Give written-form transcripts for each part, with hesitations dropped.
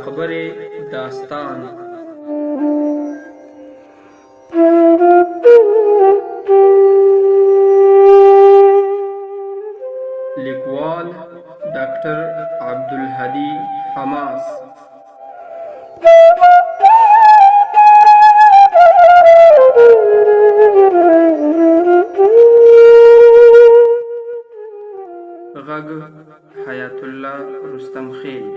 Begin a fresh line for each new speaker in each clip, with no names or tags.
خبرې داستان. لیکوال ډاکټر عبدالهادي حماس. غږ حیات الله رستم خیل.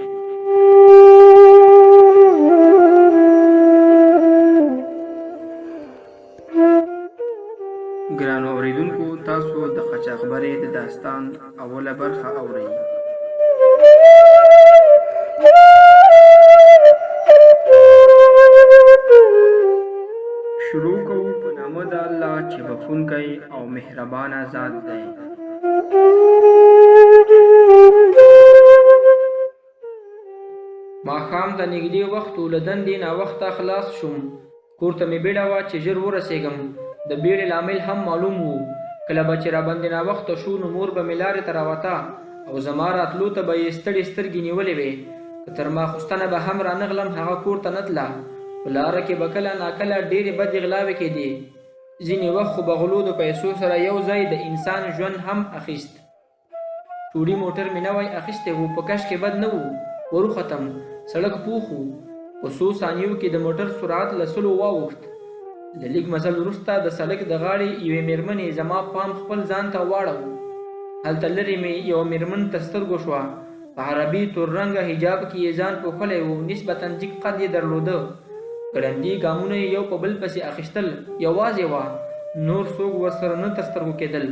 ګرانو اوریدونکو، تاسو د قاچاقبرې د داستان اوله برخه اورئ. شروع کوو په نامه د الله چې بخښونکی او مهربانه ذات دی. ماښام د نږدې وخت و، له دندې ناوخته خلاص شوم. کور ته مې بیړه وه چې ژر ورسېږم. د بیړې لامل هم معلوم و. کله به چې راباندې ناوخته شو نو مور به مې لارې ته راوته او زما راتلو ته به یې ستړې سترګې نیولې وې. که تر ماخوستنه به هم رانغلم، هغه کور ته نه تله. په لاره کې به کله ناکله ډېرې بدې غلاوې کېدې. ځینې وخت خو به غلو د پیسو سره یو ځای د انسان ژوند هم اخیست. ټوډي موټر مې نوی اخیستی و، په کش کې بد نه و. وروختم، سړک پوخ و. په څو ثانیو کې د موټر سرعت له 100 واوښت. له لږ مزل وروسته د سړک د غاړې یوې مېرمنې زما پام خپل ځان ته واړو. هلته لرې مې یوه مېرمن ته سترګو شوه. په عربي تور رنګه حجاب کې یې ځان پوښلی و. نسبتاً جګ قد یې درلوده. ګړندي ګامونه یې یو په بل پسې اخیستل. یوازې وه، نور څوک ورسره نه تر سترګو کېدل.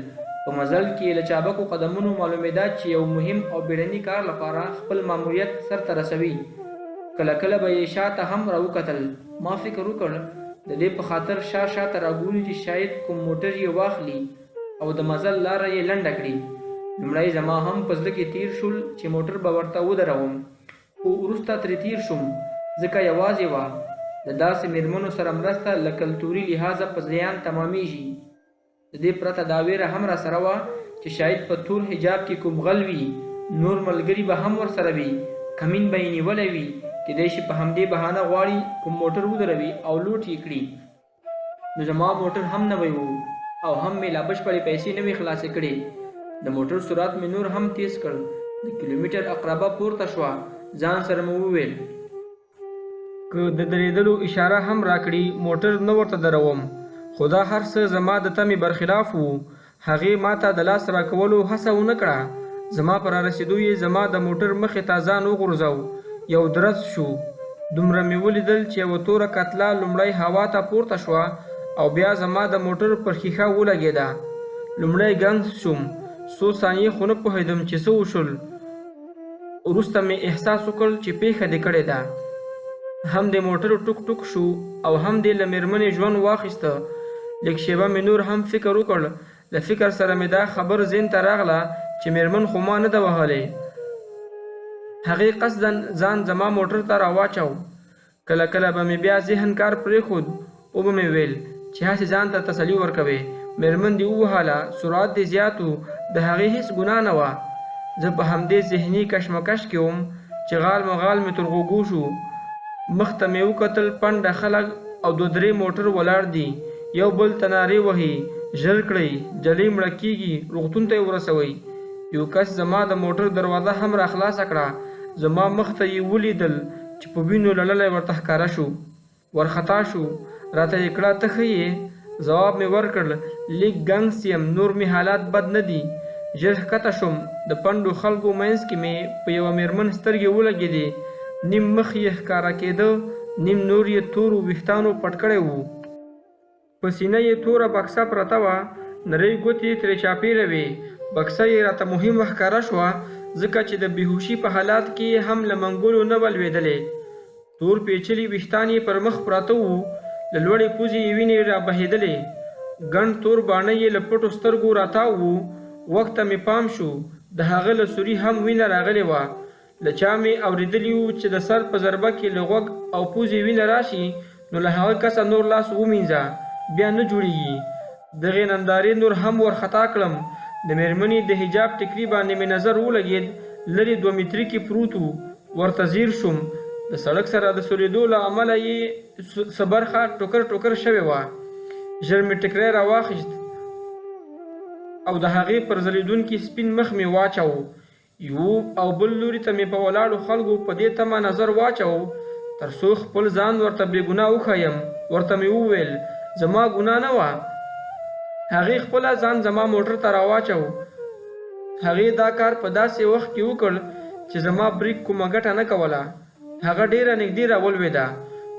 په مزل کې له چابکو قدمونو معلومېده چې یو مهم او بیړني کار لپاره خپل ماموریت سرته رسوي. کله کله به یې شاته هم راوکتل. ما فکر وکړ د دې په خاطر شاته راګوري چې شاید کوم موټر یې واخلي او د مزل لاره یې لنډه کړي. لومړی زما هم په زړه کې تیر شول چې موټر به ورته ودروم، خو وروسته ترې تیر شوم ځکه یوازې وه. د داسې مېرمنو سره مرسته له کلتوري لحاظه په زیان تمامیږي. د دې پرته دا ویره هم را سره وه چې شاید په تور حجاب کې کوم غل وي. نور ملګري به هم ورسره وي. کمین به یې نیولی وي. کېدای شي په همدې بهانه غواړي کوم موټر ودروي او لوټ یې کړي. نو زما موټر هم نوی و او هم مې لا بشپړې پیسې نه وې خلاصې کړې. د موټر سرعت مې نور هم تیز کړ. د کیلومیټر اقربه پورته شوه. ځان سره مې وویل که د درېدلو اشاره هم راکړي موټر نه ورته دروم. خو دا هر څه زما د تمې برخلاف وو. هغې ما ته د لاس راکولو هڅه ونه کړه. زما په رارسېدو یې زما د موټر مخې ته ځان وغورځو. یو درز شو. دومره مې ولیدل چې یوه توره کتله لومړی هوا ته پورته شوه او بیا زما د موټر پر ښیښه ولګېده. لومړی ګنګ شوم. څو ثانیې خو نه پوهېدم چې څه وشول. وروسته مې احساس وکړ چې پیښه دې کړې ده. هم د موټر ټوک ټوک شو او هم دې له مېرمنې ژوند واخیسته. لږ شېبه مې نور هم فکر وکړ. له فکر سره مې دا خبر ذهن ته راغله چې مېرمن خو ما نه ده وهلی. هغې قصداً ځان زما موټر ته راواچو. کله کله به مې بیا ذهن کار پرېښود. وبه مې ویل چې هسې ځان ته تسلي ورکوې. مېرمن دې ووهله، سرعت دې زیات و، د هغې هېڅ ګناه نه وه. زه په همدې ذهني کشمکش کې وم چې غال مغال مې تر غوږو شو. مخ ته مې وکتل پنډه خلک او 2-3 موټر ولاړ دي. یو بل ته نارې وهي، ژر کړئ، جلۍ مړه کېږي، روغتون ته یې ورسوئ. یو کس زما د موټر دروازه هم را خلاصه کړه. زما مخ ته یې ولیدل چې په وینو لړلی ورته ښکاره شو. ورخطا شو. راته یې کړه ته ښه یې؟ ځواب مې ورکړ لږ ګنګس یم، نور مې حالات بد نه دي. ژر ښکته شوم. د پنډو خلکو منځ کې مې په یوه مېرمن سترګې ولګېدې. نیم مخ یې ښکاره کېده، نیم نور یې تورو ویښتانو پټ کړی و. په سینه یې توره بکسه پرته وه. نرۍ ګوتې ترې چاپېره وې. بکسه یې راته مهمه ښکاره شوه ځکه چې د بېهوشي په حالات کې هم له منګولو نه ولوېدلې. تور پیچلي ویښتان یې پر مخ پراته وو. له لوړې پوزې یې وینې را بهېدلې. ګڼ تور باڼه یې له پټو سترګو راتاو وو. وخت ته مې پام شو د هغه له سوري هم وینه راغلې وه. له چا مې اورېدلي وو چې د سر په ضربه کې له غوږ او پوزې وینه راشي نو له هغه کسه نور لاس ومینځه، بیا نه جوړېږي. دغې نندارې نور هم ورخطا کړم. د مېرمنې د حجاب ټیکري باندې مې نظر ولګېد. لرې 2 متري کې پروت و. ورته ځیر شوم. د سړک سره د سوریدو له امله یې څه برخه ټوکر ټوکر شوې وه. ژر مې ټکری راواخیست او د هغې پر ځلېدونکي سپین مخ مې واچوه. یو او بل لوري ته مې په ولاړو خلکو په دې تمه نظر واچوه تر څو خپل ځان ورته بې ګناه وښیم. ورته مې وویل زما ګناه نه وه. هغې خپله ځان زما موټر ته راواچوه. هغې دا کار په داسې وخت کې وکړ چې زما بریک کومه ګټه نه کوله. هغه ډېره نږدې راولوېده،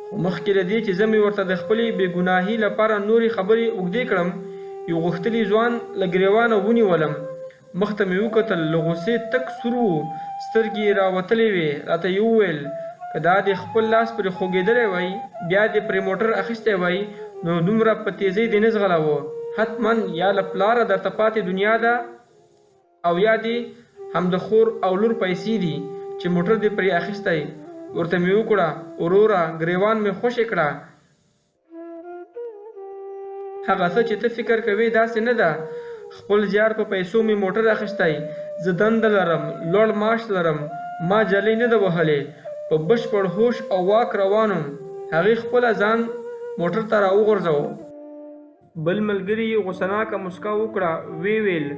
خو مخکې له دې چې زه مې ورته د خپلې بې ګناهۍ لپاره نورې خبرې اوږدې کړم، یو غښتلي ځوان له ګریوانه ونیولم. مخ ته مې وکتل، له غوسې تک سور و، سترګې یې راوتلې وې. راته یې وویل که دا دې خپل لاس پرې خوږېدلی وای، بیا دې پرې موټر اخیستی وای، نو دومره په تیزۍ دې نه ځغلاوه. حتما یا له پلاره درته پاتې دنیا ده او یا دې هم د خور او لور پیسې دي چې موټر دې پرې اخیستی. ورته مې وکړه وروره، ګریوان مې خوشې کړه. هغه څه چې ته فکر کوې داسې نه ده. خپل زیار په پیسو مې موټر اخیستی. زه دنده لرم، لوړ معاش لرم، ما جلۍ نه ده وهلې، په بشپړ هوش او واک روانم. هغې خپله ځان موټر ته راوغورځوه. بل ملګري یې غوسناکه مسکا وکړه، ویې ویل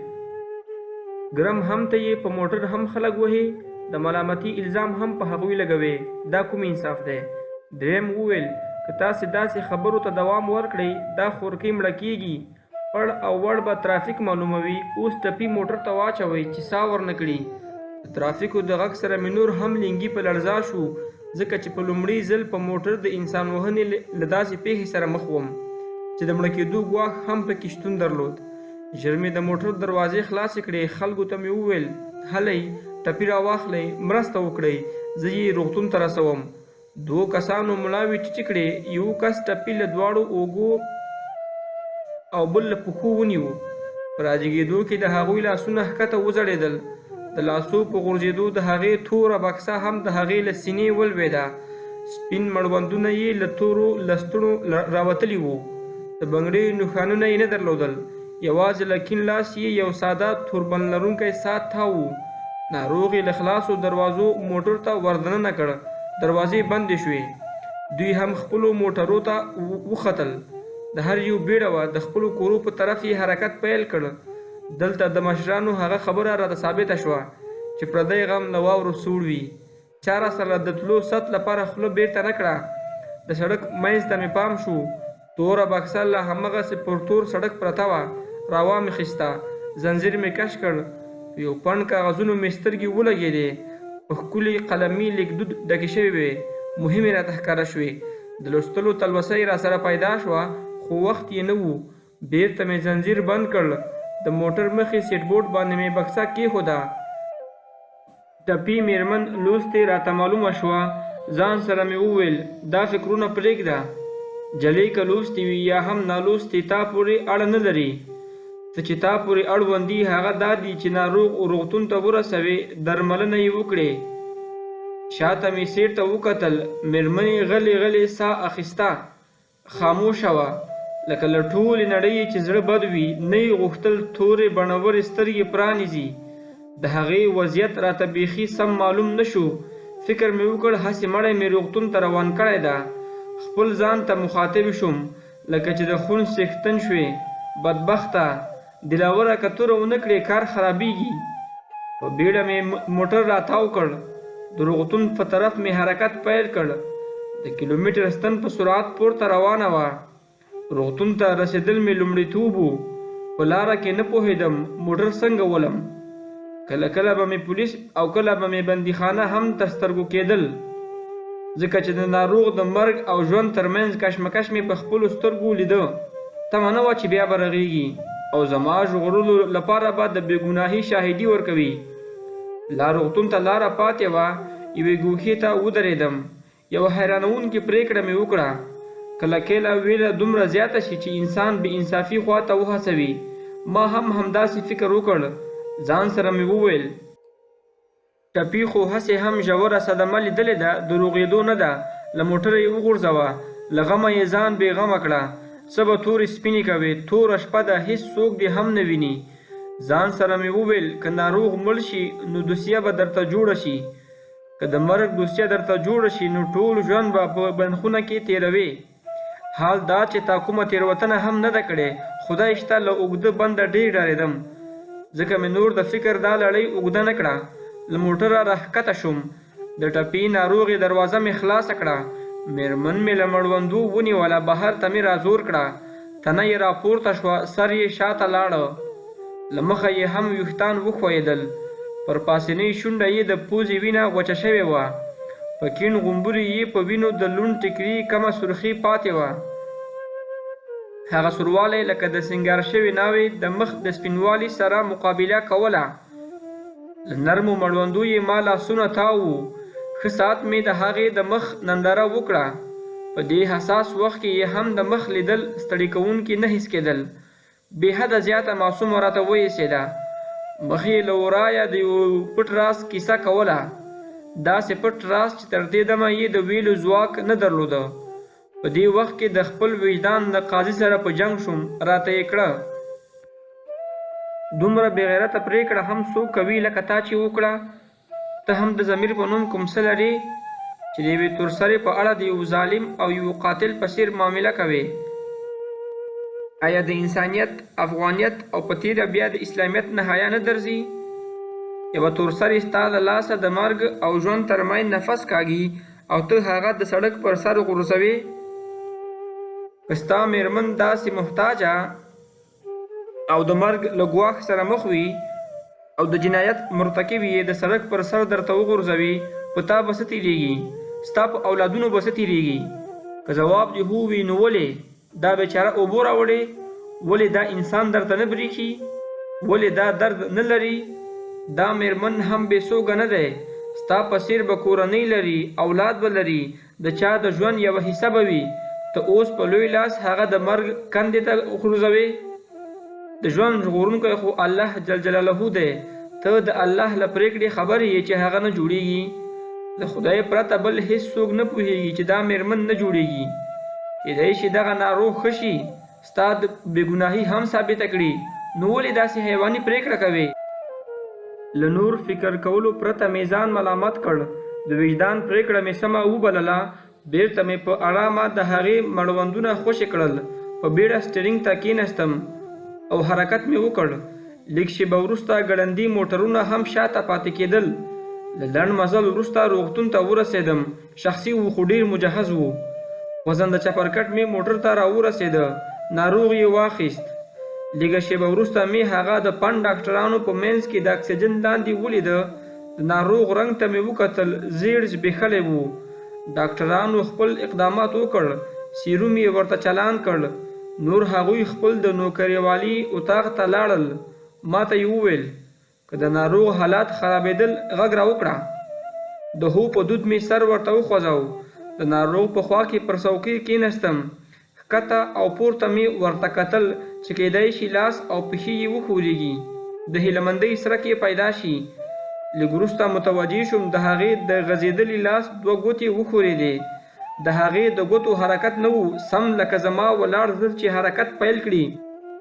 ګرم هم ته یې په موټر هم خلک وهي، د ملامتي الزام هم په هغوی لګوي، دا کوم انصاف دی؟ دریم وویل که تاسې داسې خبرو ته دوام ورکړئ دا خورکۍ مړه کیږي. پړ او وړ به ترافیک معلوموي. اوس ټپي موټر ته واچوئ چې ساه ورنه کړي. د ترافیکو د غږ سره مې نور هم لنګي په لړزا شو، ځکه چې په لومړي ځل په موټر د انسان وهنې له داسې پیښې سره مخ وم چې د مړه کېدو ګواښ هم پکې شتون درلود. ژر مې د موټر دروازې خلاصې کړې. خلکو ته مې وویل هلئ ټپي راواخلئ، مرسته وکړئ، زه یې روغتون ته رسوم. 2 کسانو ملاوې ټیټې کړې. یو کس ټپي له دواړو اوږو او بل له پښو ونیو. په راجګېدو کې د هغوی لاسونه ښکته وځړېدل. د لاسو په غورځېدو د هغې توره بکسه هم د هغې له سینې ولوېده. سپین مړوندونه یې له تورو لستوڼو راوتلي وو. د بنګړۍ نښانونه یې نه درلودل. یوازې له کیڼ لاس یې یو ساده توربند لرونکی ساعت تاو. ناروغ یې له خلاصو دروازو موټر ته وردننه کړ. دروازې بندې شوې. دوی هم خپلو موټرو ته وختل. د هر یو بیړه وه. د خپلو کورو په طرف یې حرکت پیل کړ. دلته د مشرانو هغه خبره راته ثابته شوه چې پردی غم له واورو سوړ وي. چا را سره د تلو ست لپاره خوله بیرته نه کړه. د سړک منځ ته مې پام شو. توره بکسه له همغسې پر تور سړک پرته وه. راوا مې خیسته. زنځیر مې کش کړ. په یو پڼ کاغذونو مې سترګې ولګېدې. په ښکلي قلمي لیکدود ډکې شوې وې. مهمې راته ښکاره شوې. د لوستلو تلوسه یې را سره پیدا شوه، خو وخت یې نه و. بیرته مې زنځیر بند کړ. د موټر مخې سیټ بورډ باندې مې بکسه کېښوده. ټپي مېرمن لوستې راته معلومه شوه. ځان سره مې وویل دا فکرونه پرېږده. جلۍ که لوستې وي یا هم نالوستې تا پورې اړه نه لري. څه چې تا پورې اړوند دي هغه دا دي چې ناروغ روغتون ته ورسوې، درملنه یې وکړې. شاته مې سیټ ته وکتل. مېرمنې غلې غلې ساه اخیسته. خاموشه وه، لکه له ټولې نړۍ چې زړه بد وي. نه یې غوښتل تورې بڼورې سترګې پرانیزي. د هغې وضعیت راته بیخي سم معلوم نه شو. فکر مې وکړ هسې مړی مې روغتون ته روان کړی ده. خپل ځان ته مخاطب شوم لکه چې د خون څښتن شوې. بدبخته، دلاوره که توره ونه کړې کار خرابېږي. په بیړه مې موټر راتاو کړ. د روغتون په طرف مې حرکت پیل کړ. د کیلومتر ستن په سرعت پورته روانه وه. روغتون ته رسېدل مې لومړیتوب و. په لاره کې نه پوهېدم موټر څنګه ولم. کله کله به مې پولیس او کله به مې بندیخانه هم تر سترګو کېدل، ځکه چې د ناروغ د مرګ او ژوند ترمنځ کشمکش مې په خپلو سترګو لیده. تمه نه وه چې بیا به رغېږي او زما ژغورلو لپاره به د بې ګناهۍ شاهدي ورکوي. لا روغتون ته لاره پاتې وه. یوې ګوښې ته ودرېدم. یوه حیرانوونکې پرېکړه مې وکړه. کله کله ویره دومره زیاته شي چې انسان بې انصافي خوا ته وهڅوي. ما هم همداسې فکر وکړ. ځان سره مې وویل ټپي خو هسې هم ژوره صدمه لیدلې ده، د روغېدو نه ده. له موټره یې وغورځوه. له غمه یې ځان بې غمه کړه. څه به تورې سپینې کوې، توره شپه ده، هېڅ څوک دې هم نه ویني. ځان سره مې وویل که ناروغ مړ شي نو دوسیه به درته جوړه شي. که د مرګ دوستیه درته جوړه شي نو ټول ژوند به په بندخونه کې تیروي. حال دا چې تا کومه تیروتنه هم نه ده کړې، خدای شته له اوږده بنده ډېر ډارېدم، ځکه مې نور د فکر دا لړۍ اوږده نه کړه. له موټره راښکته شوم، د ټپي ناروغې دروازه مې خلاصه کړه، مېرمن مې له مړوندو ونیوله، بهر ته مې رازور کړه، تنه یې راپورته شوه، سر یې شاته لاړه، له مخه یې هم ویښتان وښویېدل، پر پاسنۍ شونډه یې د پوزې وینه وچه شوې وه، په کیڼ غومبري یې په وینو د لوند ټیکري کمه سرخي پاتې وه. هغه سوروالی لکه د سینګار شوې ناوې د مخ د سپینوالي سره مقابله کوله. له نرمو مړوندو یې ما لاسونه تاو وو. ښه ساعت مې د هغې د مخ ننداره وکړه. په دې حساس وخت کې یې هم د مخ لیدل ستړي کوونکي نه حس کېدل. بې حده زیاته معصومه راته وایسېده. مخ یې له ورایه د یو پټ راز کیسه کوله، داسې پټ راز چې تر دې دمه یې د ویلو ځواک نه درلوده. په دې وخت کې د خپل وجدان د قاضي سره په جنګ شوم. راته یې کړه دومره بې غیرته پرېکړه هم څوک کوي لکه تا چې وکړه؟ ته هم د ضمیر په نوم کوم څه لرې چې د یوې تورسرې په اړه د یو ظالم او یو قاتل په څېر معامله کوې؟ آیا د انسانیت، افغانیت او په تیره بیا د اسلامیت نه حیا نه درځي؟ یوه تورسرې ستا له لاسه د مرګ او ژوند ترمنځ نفس کاږي او ته هغه د سړک پر سر غورځوې. که ستا مېرمن داسې محتاجه او د مرګ له ګواښ سره مخ وي او د جنایت مرتکب یې د سړک پر سر درته وغورځوي، په تا به څه تېرېږي؟ ستا په اولادونو به څه تېرېږي؟ که ځواب دې هو وي نو ولې دا بیچاره اوبو راوړې؟ ولې دا انسان درته نه برېښي؟ ولې دا درد نه لري؟ دا مېرمن هم بې سوګه نه دی، ستا په څېر به کورنۍ لري، اولاد به لري، د چا د ژوند یوه حصه به وي. ته اوس په لوی لاس هغه د مرګ کندې ته غورځوې. د ژوند ژغورونکی خو الله جل جلاله دی. ته د الله له پرېکړې خبر یې چې هغه نه جوړېږي. له خدای پرته بل هېڅ څوک نه پوهېږي چې دا مېرمن نه جوړېږي. کېدای شي دغه ناروغ ښه شي، ستا د بېګناهي هم ثابته کړي، نو ولې داسې حیواني پرېکړه کوې؟ له نور فکر کولو پرته مې ځان ملامت کړ. د وجدان پرېکړه مې سمه وبلله. بېرته مې په ارامه د هغې مړوندونه خوشې کړل. په بیړه سټرینګ ته کېناستم او حرکت مې وکړ. لږ شېبه وروسته ګړندي موټرونه هم شاته پاتې کېدل. له لنډ مزل وروسته روغتون ته ورسېدم. شخصي و خو ډېر مجهز و. وزن د چپرکټ مې موټر ته راورسېده. ناروغ یې واخیست. لږه شېبه وروسته مې هغه د پن ډاکټرانو په منځ کې د اکسیجن لاندې ولیده. د ناروغ رنګ ته مې وکتل، زیړ زبېښلی و. ډاکټرانو خپل اقدامات وکړ، سیروم یې ورته چالان کړ. نور هغوی خپل د نوکریوالي اتاق ته لاړل. ما ته یې وویل که د ناروغ حالات خرابېدل غږ راوکړه. د هو په دود مې سر ورته وخوځاو. د ناروغ په خوا کې پر څوکۍ کېناستم. ښکته او پورته مې ورته کتل چې کېدای شي لاس او پښې یې وښورېږي، د هیلهمندۍ څرک یې پیدا شي. لږ وروسته متوجه شوم د هغې د غځېدلي لاس 2 ګوتې وښورېدې. د هغې د ګوتو حرکت نه و، سم لکه زما ولاړ زړه چې حرکت پیل کړي.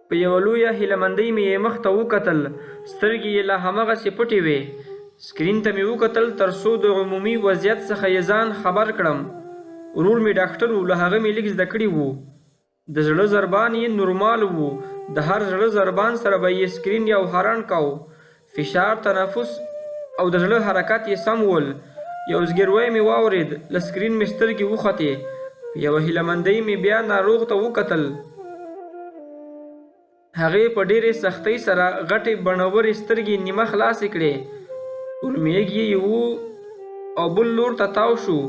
په یوه لویه هیلهمندۍ مې یې مخ ته وکتل. سترګې یې لا هماغسې پټې وې. سکرین ته مې وکتل تر څو د عمومي وضعیت څخه یې ځان خبر کړم. ورور مې ډاکټر و، له هغه مې لږ زده کړي وو. د زړه ضربان یې نورمال وو. د هر زړه ضربان سره به یې سکرین یو هارن کاو. فشار، تنفس او د زړه حرکت یې سم ول. یو زګیروی مې واورېد. له سکرین مې سترګې وختې. په یوه هیلهمندۍ مې بیا ناروغ ته وکتل. هغې په ډېرې سختۍ سره غټې بڼورې سترګې نیمه خلاصې کړې. اورمیږ یې یو او بل لور ته تاو شو.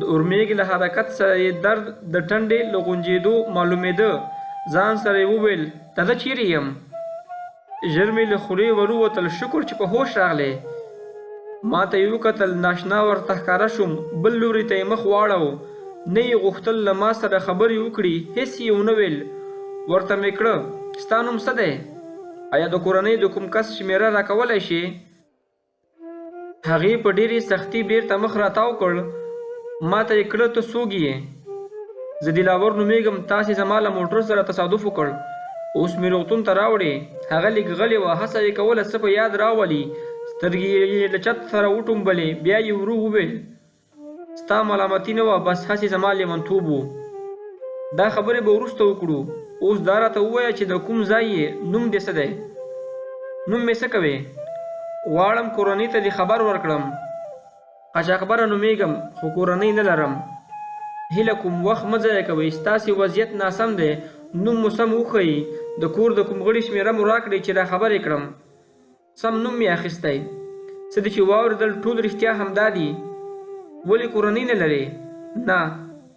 د اورمیږ له حرکت سره یې درد د ټنډې له غونجېدو معلومېده. ځان سره یې وویل دا زه چیرې یم؟ ژر مې له خولې ورووتل، شکر چې په هوش راغلی. ما ته یې وکتل، ناشنا ورته ښکاره شوم. بل لوري ته یې مخ واړو. نه یې غوښتل له ما سره خبرې وکړي، هېڅ یې ونه ویل. ورته مې کړه ستا نوم څه دی؟ آیا د کورنۍ د کوم کس شمېره راکولی شې؟ هغې په ډېرې سختي بېرته مخ راتاو کړ. ما ته یې کړه ته څوک یې؟ زه دلاور نومېږم، تاسې زما له موټر سره تصادف وکړ، اوس مې روغتون ته راوړې. هغه لږ غلې وه، هڅه یې کوله څه په یاد راولي. سترګې یې له چت سره وټومبلې. بیا یې ورو وویل ستا ملامتي نه وه، بس هسې زما لیونتوب و. دا خبرې به وروسته وکړو. اوس دا راته ووایه چې د کوم ځای یې، نوم دې څه دی؟ نوم مې څه کوې؟ غواړم کورنۍ ته دې خبر ورکړم. قاچاقبره نومېږم خو کورنۍ نه لرم. هیله کوم وخت مه ضایع کوئ. ستاسې وضعیت ناسم دی. نوم مو سم وښیي. د کور د کوم غړي شمېره مو راکړئ چې را خبرې کړم. سم نوم مې اخیستی. څه دې چې واورېدل ټول رښتیا همدا دي. ولې کورنۍ نه لرې؟ نه،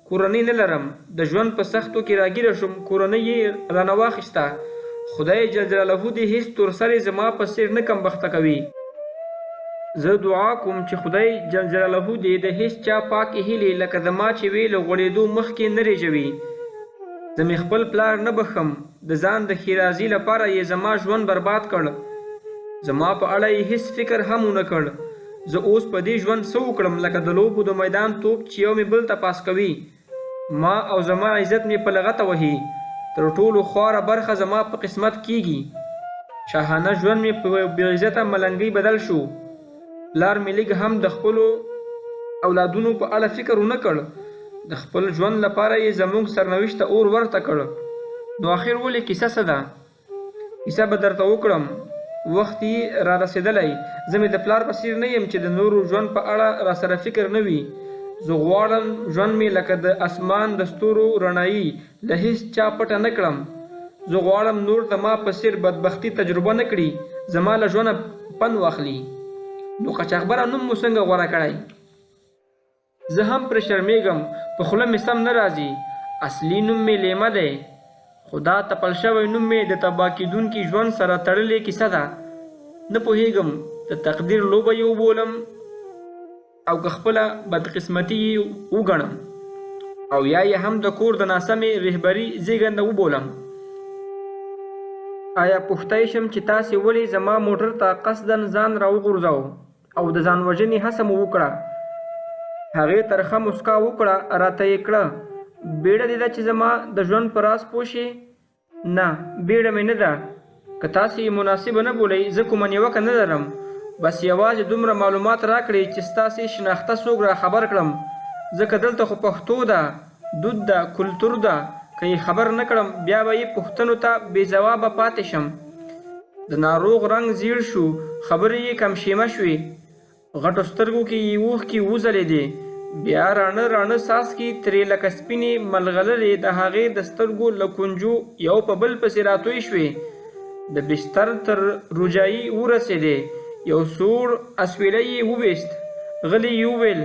کورنۍ نه لرم. د ژوند په سختو کې راګیره شوم. کورنۍ یې رانه واخیسته. خدای جل جلاله دې هیڅ تورسرې زما په څېر نه کمبخته کوي. زه دعا کوم چې خدای جل جلاله دې د هیڅ چا پاکې هیلې لکه زما چې وې له غوړېدو مخکې نه رېژوي. زه مې خپل پلار نه بخم. د ځان د ښېرازي لپاره یې زما ژوند برباد کړ. زما په اړه یې هیڅ فکر هم ونه کړ. زه اوس په دې ژوند څه وکړم لکه د لوبو د میدان توپ چې یو مې بل ته پاس کوي. ما او زما عزت مې په لغته وهي. تر ټولو خواره برخه زما په قسمت کیږي. شاهانه ژوند مې په بې عزته ملنګۍ بدل شو. پلار مې لږ هم د خپلو اولادونو په اړه فکر ونه کړ. د خپل ژوند لپاره یې زموږ سرنوشت ته اور ورته کړ. نو آخر ولې کیسه څه ده؟ کیسه به درته وکړم. وخت یې را رسېدلی. زه مې د پلار په څېر نه یم چې د نورو ژوند په اړه راسره فکر نه وي. زه غواړم ژوند مې لکه د اسمان د ستورو رڼایي له هیڅ چا پټه نه کړم. زه غواړم نور د ما په څېر بدبختي تجربه نه کړي، زما له ژونده پند واخلي. نو قاچاقبره نوم مو څنګه غوره کړی؟ زه هم پرې شرمېږم. په خوله مې سم نه راځي. اصلي نوم مې لیمه دی. خو دا تپل شوی نوم مې د تباه کېدونکي ژوند سره تړلې کیسه ده. نه پوهېږم د تقدیر لوبه یې وبولم او که خپله بدقسمتي یې وګڼم او یا یې هم د کور د ناسمې رهبري زېږنده وبولم. آیا پوښتی شم چې تاسې ولې زما موټر ته قصدا ځان راوغورځاو او د ځان وژنې هڅه مو وکړه؟ هغې ترخه مسکا وکړه. راته یې کړه بیړه دې ده چې زما د ژوند په راز پوه شې؟ نه، بیړه مې نه ده. که تاسې یې مناسبه نه بولئ زه کومه نیوکه نه لرم. بس یوازې دومره معلومات راکړئ چې ستاسې شناخته څوک را خبر کړم. ځکه دلته خو پښتو ده، دود ده، کلتور ده. که یې خبر نه کړم بیا به یې پوښتنو ته بې ځوابه پاتې شم. د ناروغ رنګ زیړ شو. خبرې یې کمشیمه شوې. غټو سترګو کې یې اوښکې وځلېدې. بیا راڼه راڼه څاڅکي ترې لکه سپینې ملغلرې د هغې د سترګو له کونجو یو په بل پسې راتوی شوې. د بستر تر روجایي ورسېدې. یو سوړ اسویلی یې وویست. غلی یې وویل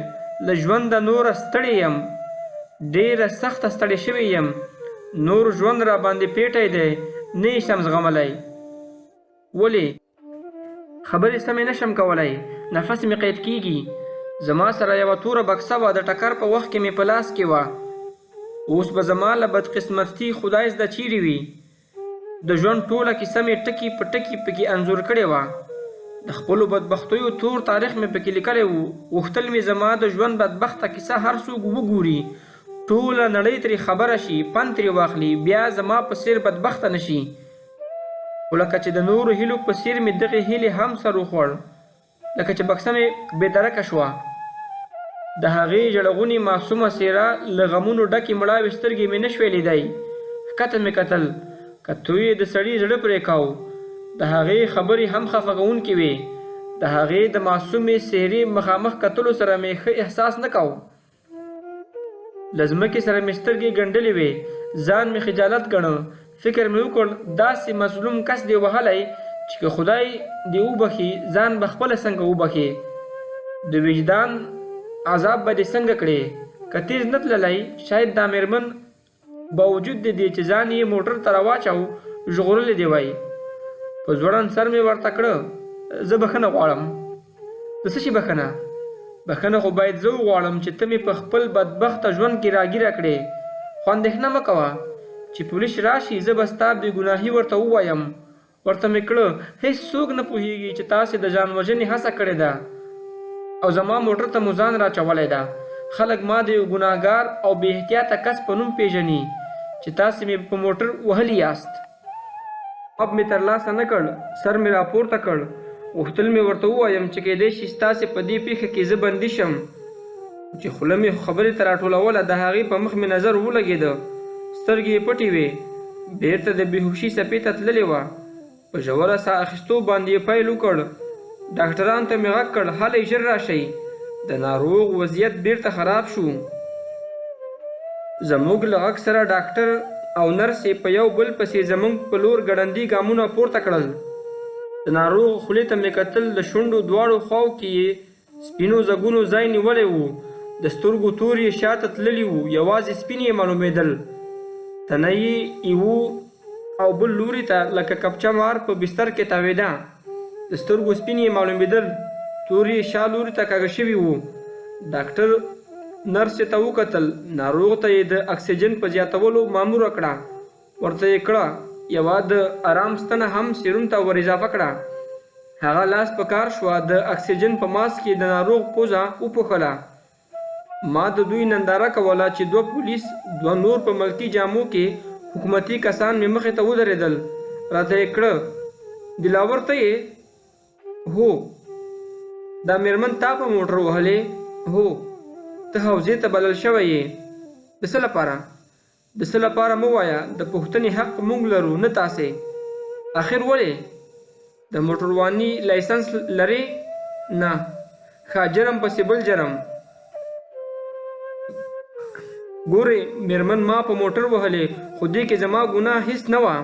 له ژونده نوره ستړی یم. ډېره سخته ستړی شوی یم. نور ژوند را باندې پیټی دی. نه یې شم زغملی. ولې؟ خبرې سمې نه شم کولی. نفس مې قید کېږي. زما سره یوه توره بکسه وه. د ټکر په وخت کې مې په لاس کې وه. اوس به زما له بدقسمتي خدای زده چیرې وي. د ژوند ټوله کیسه مې ټکي په ټکي پکې انځور کړې وه. د خپلو بدبختیو تور تاریخ مې پکې لیکلی و. غوښتل مې زما د ژوند بدبخته کیسه هر څوک وګوري. ټوله نړۍ ترې خبره شي، پند ترې واخلي، بیا زما په څېر بدبخته نه شي. خو لکه چې د نورو هیلو په څېر مې دغې هیلې هم سر وخوړ. لکه چې بکسه مې بې درکه شوه. د هغې ژړغونې معصومه څېره له غمونو ډکې مړاوې سترګې مې نه شوې لیدی. ښکته مې کتل. کتو یې د سړي زړه پرې کاو. د هغې خبرې هم خفه کوونکې وې. د هغې د معصومې څېرې مخامخ کتلو سره مې ښه احساس نه کو. له ځمکې سره مې سترګې ګنډلې وې. ځان مې خجالت ګڼه. فکر مې وکړ داسې مظلوم کس دې وهلی چې که خدای دې وبخي ځان به خپله څنګه وبخي. د وجدان عذاب به دې څنګه کړې. که تیز نه تللی شاید دا مېرمن باوجود د دې چې ځان یې موټر ته راواچو ژغورلی دې وای. په ځوړند سر مې ورته کړه زه بښنه غواړم. د څه شي بښنه؟ بښنه خو باید زه وغواړم چې ته مې په خپل بدبخته ژوند کې راګیره کړې. خو اندېښنه مه کوه چې پولیس راشي زه به ستا بېګناهي ورته ووایم. ورته مې کړه هېڅ څوک نه پوهېږي چې تاسې د ځان وژنې هڅه کړې ده او زما موټر ته مو ځان راچولی ده. خلک ما د یو ګناهګار او بې احتیاطه کس په نوم پیژني چې تاسې مې په موټر وهلی یاست. اب مې ترلاسه نه کړ. سر مې راپورته کړ. غوښتل مې ورته ووایم چې کیدای شي ستاسې په دې پیښه کې زه بندي شم، چې خوله مې خبرې ته راټولوله د هغې په مخ مې نظر ولګېده، سترګې یې پټې وې، بېرته د بېهوشي څپې ته تللې وه. په ژوره ساه اخیستو باندې یې پیل وکړ. ډاکټرانو ته مې غږ کړ هلئ ژر راشئ، د ناروغ وضعیت بېرته خراب شو. زموږ له غږ سره ډاکټر او نرس یې په یو بل پسې زموږ په لور ګړندي ګامونه پورته کړل. د ناروغ خولې ته مې کتل، د شونډو دواړو خواو کې یې سپینو ځګونو ځای نیولی و، د سترګو تور یې شاته تللي وو، یوازې سپین یې معلومېدل. تنه یې یوه او بل لوري ته لکه کپچه مار په بستر کې تاوېده، د سترګو سپین یې معلومېدل، تور یې شا لوري ته کږه شوي وو. ډاکټر نرس ته وکتل، ناروغ ته یې د اکسیجن په زیاتولو ماموره کړه، ورته یې کړه یوه د ارام ستنه هم سیروم ته ور اضافه کړه. هغه لاس په کار شوه، د اکسیجن په ماسک کې د ناروغ پوزه وپوښله. ما د دوی ننداره کوله چې دوه پولیس، دوه نور په ملکي جامو کې حکومتي کسان مې مخې ته ودرېدل. راته یې کړه دلاور ته یې؟ هو. دا میرمن تا په موټر وهلې؟ هو. ته حوزې ته بلل شوی یې؟ د څه لپاره؟ د څه لپاره مه وایه، د پوښتنې حق موږ لرو نه تاسې. آخر ولې؟ د موټرواني لایسنس لرې؟ نه. ښه، جرم پسې بل جرم. ګورې میرمن، ما په موټر وهلې، خو دې کې زما ګناه هیڅ نه وه.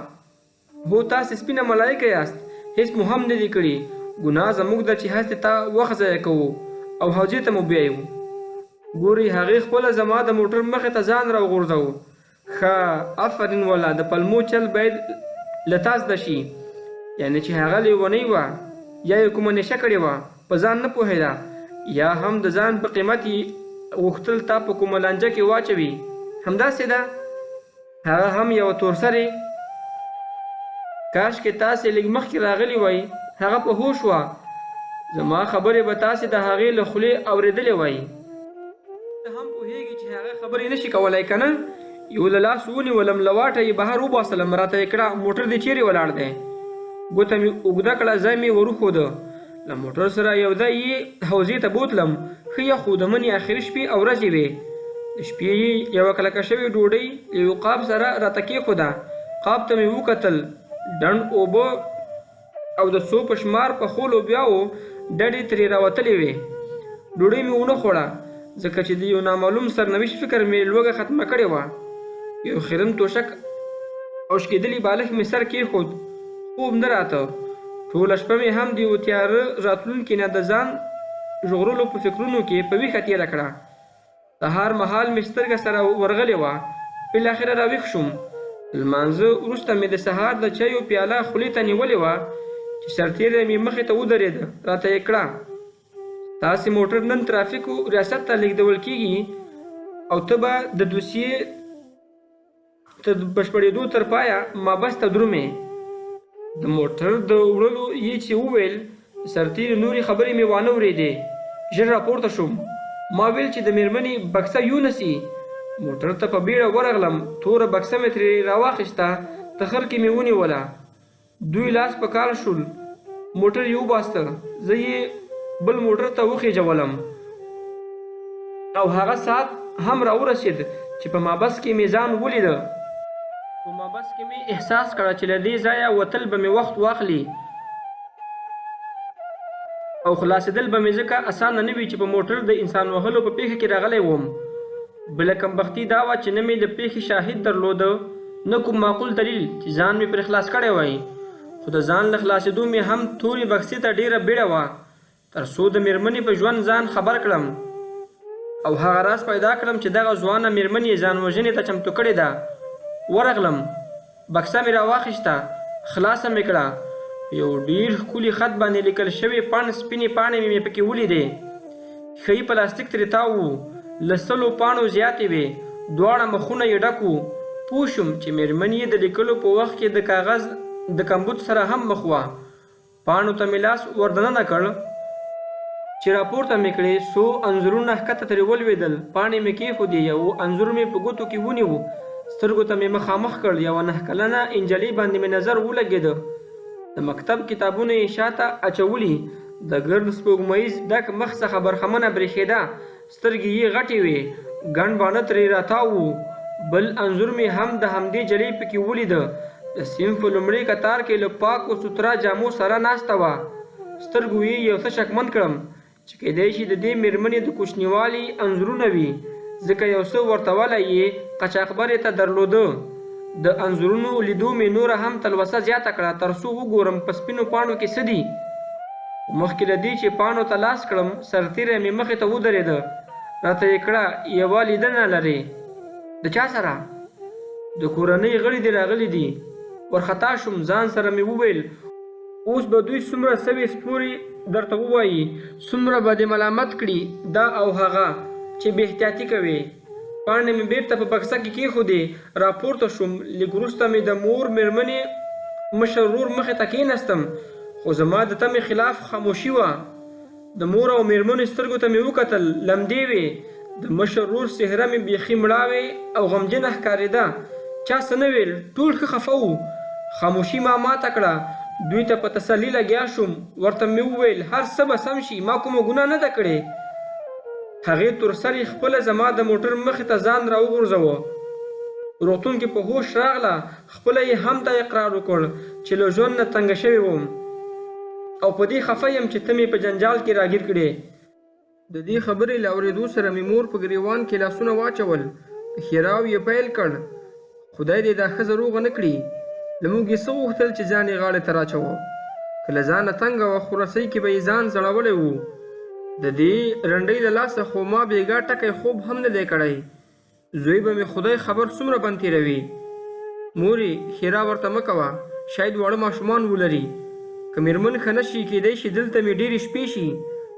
هو، تاسې سپینه ملایکه یاست، هیڅ مو هم نه دي کړي. ګناه زموږ ده چې هسې تا وخت ضایع کوو او حوزې ته مو بیایو. ګورې هغې خپله زما د موټر مخې ته ځان راوغورځوو. ښه، آفرین والله، د پلمو چل باید له تا زده شي. یعنې چې هغه لیونۍ وه، یا یې کومه نشه کړې وه، په ځان نه پوهېده، یا هم د ځان په قیمت یې غوښتل تا په کومه لانجه کې واچوي. همداسې ده. هغه هم یوه تورسرې. کاشکې تاسې لږ مخکې راغلي وای، هغه په هوښ وه. زما خبرې به تاسې د هغې له خولې اورېدلې وای. ته هم پوهېږي چې هغه خبرې نشي کولی که نه؟ یو له لاسو ونیولم، له واټه یې بهر وباسلم، راته یې کړه موټر دې چیرې ولاړ دی؟ ګوته مې اوږده کړه، ځای مې وروښوده. له موټر سره یو ځای یې حوزې ته بوتلم. ښه یخ و، د مني آخري شپې او ورځې وې. د شپې یې یوه کلکه شوې ډوډۍ له یو قاب سره راته کېښوده. قاب ته مې وکتل، ډنډ اوبه او د څو په شمار پخو لوبیاوو ډډې ترې راوتلې وې. ډوډۍ مې ونه خوړه، ځکه چې د یو نامعلوم سرنوشت فکر مې لوږه ختمه کړې وه. یو خیرن توشک او شکېدلي بالښت مې سر کېښود. خوب نه راته. ټوله شپه مې هم د یو تیاره راتلونکي نه د ځان ژغورلو په فکرونو کې په ویښه تېره کړه. سهار مهال مې سترګه سره ورغلې وه. بالاخره راویښ شوم. لمانځه وروسته مې د سهار د چایو پیاله خولې ته نیولې وه چې سرتېری مې مخې ته ودرېده. راته یې کړه تاسې موټر نن ترافیکو ریاست ته لیږدول کېږي او ته به د دوسیې تر بشپړېدو تر پایه مابس ته درومې. د موټر د وړلو یې چې وویل، سرتېري نورې خبرې مې وانه ورېدې. ژر راپورته شوم. ما ویل چې د میرمنې بکسه یونسي. موټر ته په بیړه ورغلم. توره بکسه مې ترې راواخیسته، تخر کې مې ونیوله. دوی لاس په کار شول. موټر یې وباسته. زه یې بل موټر ته وخېجولم او هغه ساعت هم راورسېد چې په مابس کې مې ځان ولیده. په مابس کې مې احساس کړه چې له دې ځایه وتل به مې وخت واخلي او خلاصېدل به مې ځکه اسانه نه وي چې په موټر د انسان وهلو په پیښه کې راغلی وم. بله کمبختي دا وه چې نه مې د پیښې شاهد درلوده، نه کوم معقول دلیل چې ځان مې پرې خلاص کړی وای. خو د ځان له خلاصېدو مې هم تورې بکسې ته ډېره بیړه وه، تر څو د میرمنې په ژوند ځان خبر کړم او هغه راز پیدا کړم چې دغه ځوانه میرمن یې ځان وژنې ته چمتو کړې ده. ورغلم، بکسه مې راواخیسته، خلاصه مې کړه. یو ډېر ښکلي خط باندې لیکل شوي سپینې پاڼې مې پکې ولیدې. ښیي پلاستیک ترې تاو و، له 100 پاڼو زیاتې وې، دواړه مخونه یې ډک وو. پوه شوم چې میرمن یې د لیکلو په وخت کې د کاغذ د کمبود سره هم مخ وه. پاڼو ته مې لاس وردننه کړ چې راپورته مې کړې. څو انځورونه ښکته ترې ولوېدل. پاڼې مې کېښودې. یو انځور مې په ګوتو کې ونیو. سترګو ته مې مخامخ کړ. یوه 9 کلنه انجلۍ باندې مې نظر ولګېده. د مکتب کتابونه یې شاته اچولي، د ګرد سپوږمیز ډک مخ څخه برخمنه برېښېده، سترګې یې غټې وې، ګڼ باڼه ترې راتاو وو. بل انځور مې هم د همدې جلۍ پکې ولیده، د صنف په لومړي کتار کې له پاکو سوتره جامو سره ناسته وه. سترګو یې یو څه شکمن کړم چې کیدای شي د دې مېرمنې د کوچنیوالي انځورونه وي، ځکه یو څه ورته ولی یې قاچاقبرې ته درلوده. د انځورونو لیدو مې نوره هم تلوسه زیاته کړه تر څو وګورم په سپینو پاڼو کې څه دي. مخکې له دې چې پاڼو ته لاس کړم سرتیری مې مخې ته ودرېده، راته یې کړه یوه لیدنه لرې. د چا سره؟ د کورنۍ غړي دې راغلي دي. ورخطا شوم، ځان سره مې وویل اوس به دوی څومره سوي سپورې درته ووایي، څومره به دې ملامت کړي دا او هغه چې بې احتیاطي کوې. پاڼې مې بېرته په بکسه کې کېښودې، راپورته شوم. لږ وروسته مې د مور مېرمنې مشر ورور مخې ته کېناستم، خو زما د تمې خلاف خاموشي وه. د مور او مېرمنې سترګو ته مې وکتل، لمدې وې. د مشر ورور څهره مې بیخي مړاوې او غمجنه ښکارېده. چا څه نه ویل، ټول ښه خفه وو. خاموشي ما ماته کړه. دوی ته په تسلي لګیا شوم، ورته مې وویل هر څه به سم شي، ما کومه ګناه نه ده کړې. هغې تر سر یې خپله زما د موټر مخې ته ځان راوغورځوه. روغتون کې په هوش راغله، خپله یې هم دا اقرار وکړ چې له ژوند نه تنګه شوې وم او په دې خفه یم چې ته مې په جنجال کې راګیر کړې. د دې خبرې له اورېدو سره مې مور په ګریوان کې لاسونه واچول، ښېراو یې پیل کړ. خدای دې دا ښځه روغه نه کړي. له موږ یې څه غوښتل چې ځان یې غاړې ته راچوه. که له ځانه تنګه وه خو رسۍ کې به یې ځان زړولی و. د دې رنډۍ له لاسه خو ما بېګا ټکی خوب هم نه دی کړی. زوی به مې خدای خبر څومره بند تېروي. مورې ښېرا ورته مه کوه، شاید واړه ماشومان ولري. که مېرمن ښه نه شي کیدای شي دلته مې ډېرې شپې شي.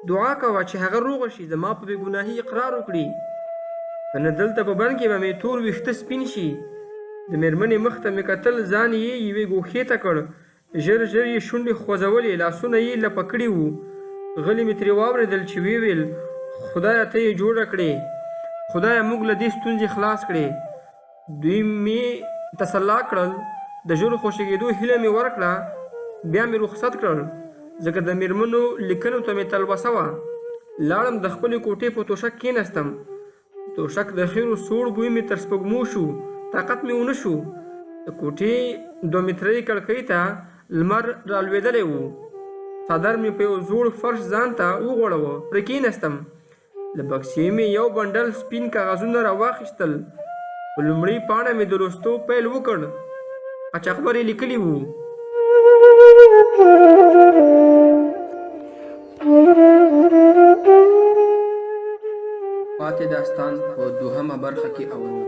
دعا کوه چې هغه روغه شي، زما په بې ګناهي اقرار وکړي. که نه دلته په بڼ کې به مې تور ویښته سپین شي. د مېرمنې مخ ته مې کتل، ځان یې یوې ګوښې ته کړ. ژر ژر یې شونډې خوځولې، لاسونه یې لپه کړي وو. غلي مې ترې واورېدل چې ویې ویل خدایه ته یې جوړه کړې، خدایه موږ له دې ستونزې خلاص کړې. دوی مې تسلا کړل، د ژر خوشېږېدو هیله مې ورکړه. بیا مې رخصت کړل ځکه د مېرمنو لیکنو ته مې تلوسه وه. لاړم د خپلې کوټې په توشک کېناستم. توشک د خیرو سوړ بوی مې تر سپږمو شو، طاقت مې ونه شو. د کوټې 2 مترۍ کړکۍ ته لمر رالوېدلی و. څادر مې په یو زوړ فرش ځان ته وغوړوه، پرې کېناستم. له بکسې مې یو بنډل سپین کاغذونه راواخیستل. په لومړۍ پاڼه مې د لوستو پیل وکړ. قاچاقبر یې لیکلي وو: پاتې داستان په 2مه برخه کې اورو.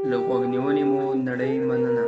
له غوږ نیونې مو نړۍ مننه.